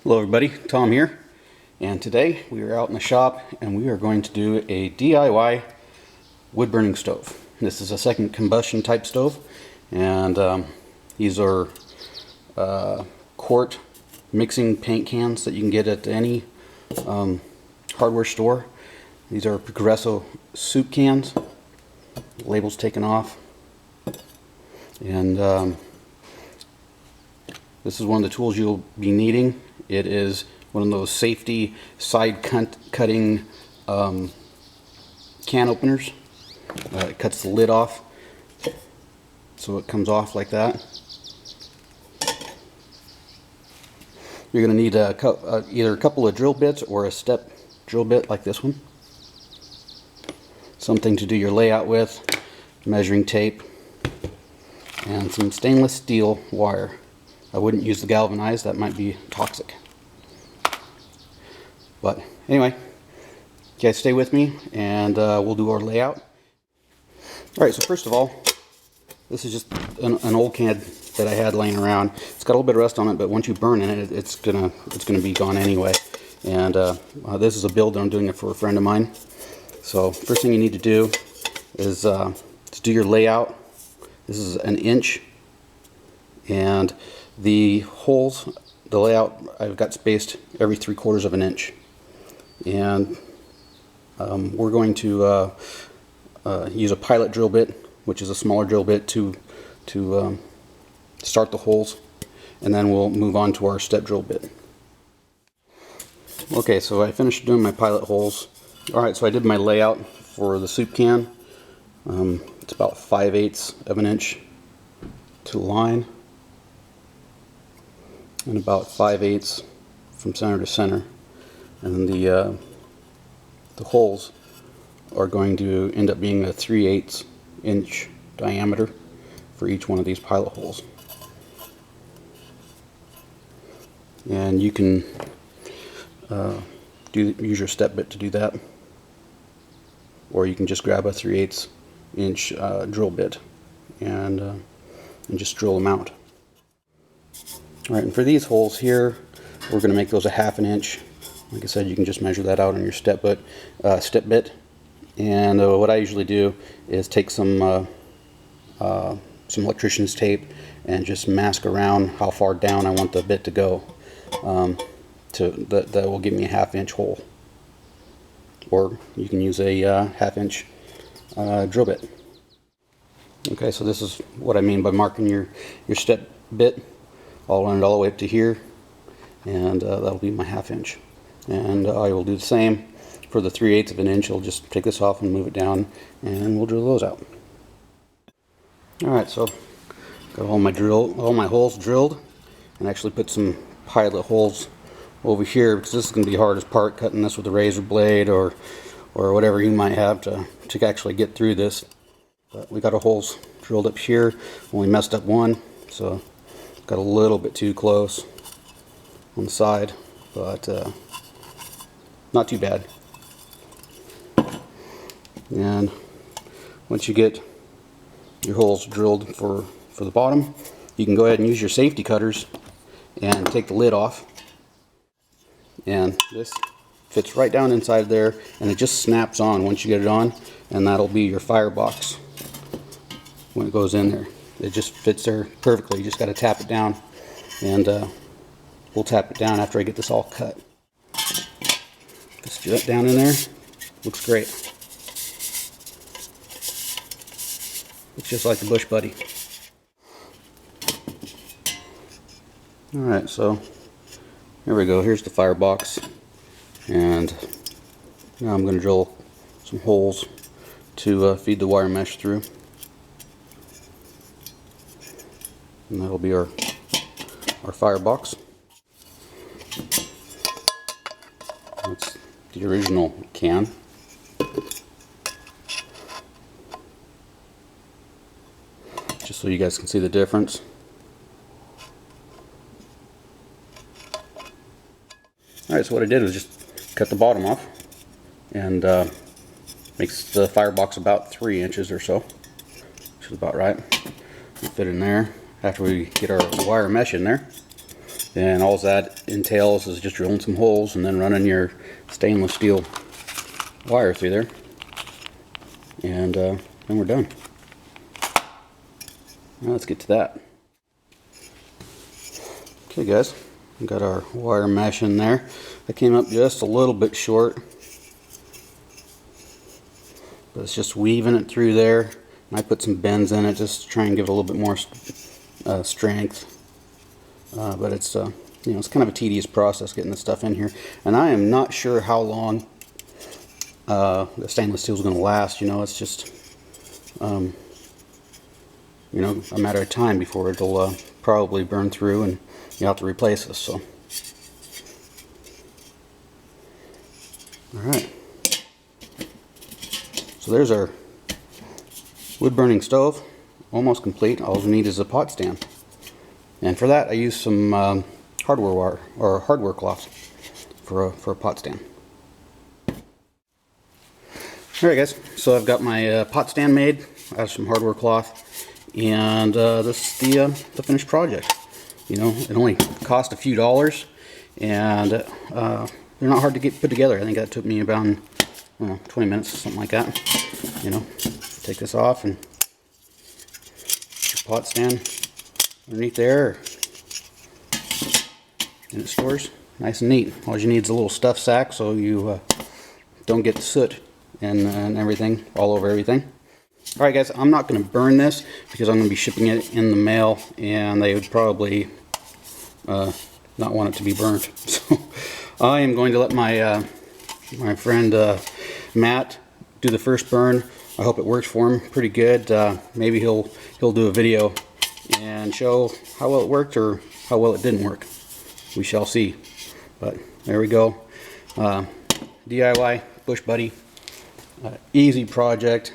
Hello everybody, Tom here, and today we are out in the shop and we are going to do a DIY wood burning stove. This is a second combustion type stove, and these are quart mixing paint cans that you can get at any hardware store. These are Progresso soup cans, labels taken off, and this is one of the tools you'll be needing. It is one of those safety side cutting can openers. It cuts the lid off, so it comes off like that. You're going to need either a couple of drill bits or a step drill bit like this one. Something to do your layout with, measuring tape, and some stainless steel wire. I wouldn't use the galvanized, that might be toxic. But anyway, you guys stay with me and we'll do our layout. Alright, so first of all, this is just an old can that I had laying around. It's got a little bit of rust on it, but once you burn in it, it's gonna be gone anyway. And this is a build that I'm doing it for a friend of mine. So first thing you need to do is to do your layout. This is an inch, and the holes, the layout, I've got spaced every 3/4 of an inch. And we're going to use a pilot drill bit, which is a smaller drill bit, to start the holes, and then we'll move on to our step drill bit. Okay, so I finished doing my pilot holes. Alright, so I did my layout for the soup can. It's about 5/8 of an inch to the line, and about 5/8 from center to center. And the holes are going to end up being a 3/8 inch diameter for each one of these pilot holes. And you can use your step bit to do that, or you can just grab a 3/8 inch drill bit and just drill them out. Alright, and for these holes here, we're going to make those a 1/2 inch. Like I said, you can just measure that out on your step bit. And what I usually do is take some electrician's tape and just mask around how far down I want the bit to go. That will give me a 1/2 inch hole. Or you can use a 1/2 inch drill bit. Okay, so this is what I mean by marking your step bit. I'll run it all the way up to here, and that'll be my 1/2 inch. And I will do the same for the 3/8 of an inch. I'll just take this off and move it down, and we'll drill those out. Alright, so got all my holes drilled, and actually put some pilot holes over here, because this is going to be the hardest part, cutting this with a razor blade or whatever you might have to actually get through this. But we got our holes drilled up here. Only messed up one, so got a little bit too close on the side, but not too bad. And once you get your holes drilled for the bottom, you can go ahead and use your safety cutters and take the lid off. And this fits right down inside there, and it just snaps on once you get it on, and that'll be your firebox when it goes in there. It just fits there perfectly. You just got to tap it down, and we'll tap it down after I get this all cut. Just get it down in there. Looks great. Looks just like the Bushbuddy. Alright, so here we go. Here's the firebox, and now I'm going to drill some holes to feed the wire mesh through, and that'll be our firebox. That's the original can. Just so you guys can see the difference. Alright, so what I did was just cut the bottom off, and makes the firebox about 3 inches or so, which is about right. We'll fit in there after we get our wire mesh in there. And all that entails is just drilling some holes and then running your stainless steel wire through there. And then we're done. Now let's get to that. Okay guys, we got our wire mesh in there. I came up just a little bit short, but it's just weaving it through there. And I put some bends in it just to try and give it a little bit more strength. But it's you know, it's kind of a tedious process getting this stuff in here, and I am not sure how long the stainless steel is going to last. You know, it's just you know, a matter of time before it'll probably burn through and you have to replace this. So, all right. So there's our wood burning stove, almost complete. All we need is a pot stand, and for that I use some hardware wire or hardware cloth for a pot stand. Alright guys, so I've got my pot stand made out of some hardware cloth, and this is the finished project. You know, it only cost a few dollars, and they're not hard to get put together. I think that took me about, I don't know, 20 minutes or something like that. You know, take this off and your pot stand underneath there, and it stores nice and neat. All you need is a little stuff sack so you don't get soot and everything all over everything. Alright guys, I'm not going to burn this because I'm going to be shipping it in the mail, and they would probably not want it to be burnt. So I am going to let my my friend Matt do the first burn. I hope it works for him pretty good. Maybe he'll do a video and show how well it worked or how well it didn't work. We shall see. But there we go. DIY Bushbuddy. Easy project.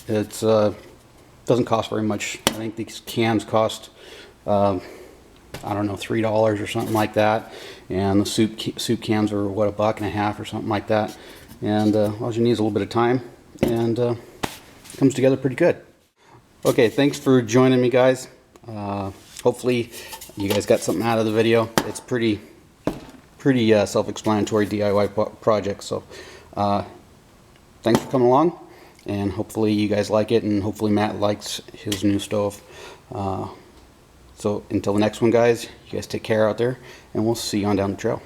It's doesn't cost very much. I think these cans cost I don't know, $3 or something like that, and the soup cans are what, $1.50 or something like that. And all you need is a little bit of time, and it comes together pretty good. Okay, thanks for joining me guys. Hopefully you guys got something out of the video. It's pretty self-explanatory DIY project. So thanks for coming along, and hopefully you guys like it, and hopefully Matt likes his new stove. So until the next one guys, you guys take care out there, and we'll see you on down the trail.